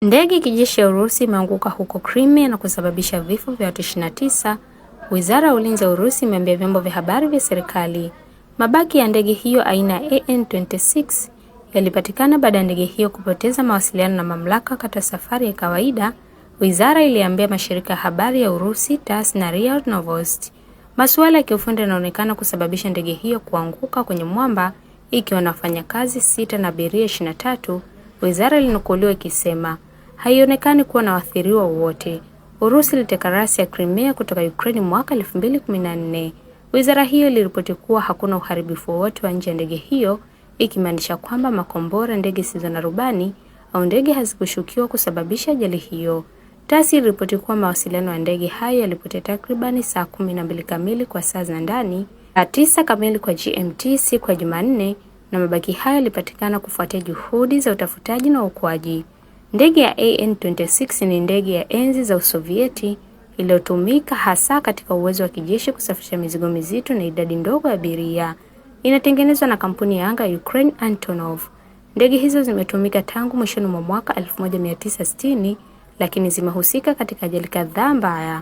Ndege ya kijeshi ya Urusi imeanguka huko Crimea na kusababisha vifo vya watu 29. Wizara ya Ulinzi ya Urusi imeambia vyombo vya habari vya serikali. Mabaki ya ndege hiyo aina ya An-26 yalipatikana baada ya ndege hiyo kupoteza mawasiliano na mamlaka katika safari ya kawaida, wizara iliambia mashirika ya habari ya Urusi TASS na RIA Novosti. Masuala ya kiufundi yanaonekana kusababisha ndege hiyo kuanguka kwenye mwamba ikiwa na wafanyakazi 6 na abiria 23, wizara ilinukuliwa ikisema. Haionekani kuwa na waathiriwa wote. Urusi iliteka rasi ya Crimea kutoka Ukraine mwaka 2014. Wizara hiyo iliripoti kuwa hakuna uharibifu wowote wa nje ya ndege hiyo, ikimaanisha kwamba makombora, ndege zisizo na rubani au ndege hazikushukiwa kusababisha ajali hiyo. TASS iliripoti kuwa mawasiliano ya ndege hayo yalipotea takribani saa 12 kamili kwa saa za ndani, saa 9 kamili kwa GMT siku ya Jumanne, na mabaki hayo yalipatikana kufuatia juhudi za utafutaji na uokoaji. Ndege ya An-26 ni ndege ya enzi za Usovieti iliyotumika hasa katika uwezo wa kijeshi kusafirisha mizigo mizito na idadi ndogo ya abiria. Inatengenezwa na kampuni ya anga ya Ukraine Antonov. Ndege hizo zimetumika tangu mwishoni mwa mwaka 1960, lakini zimehusika katika ajali kadhaa mbaya.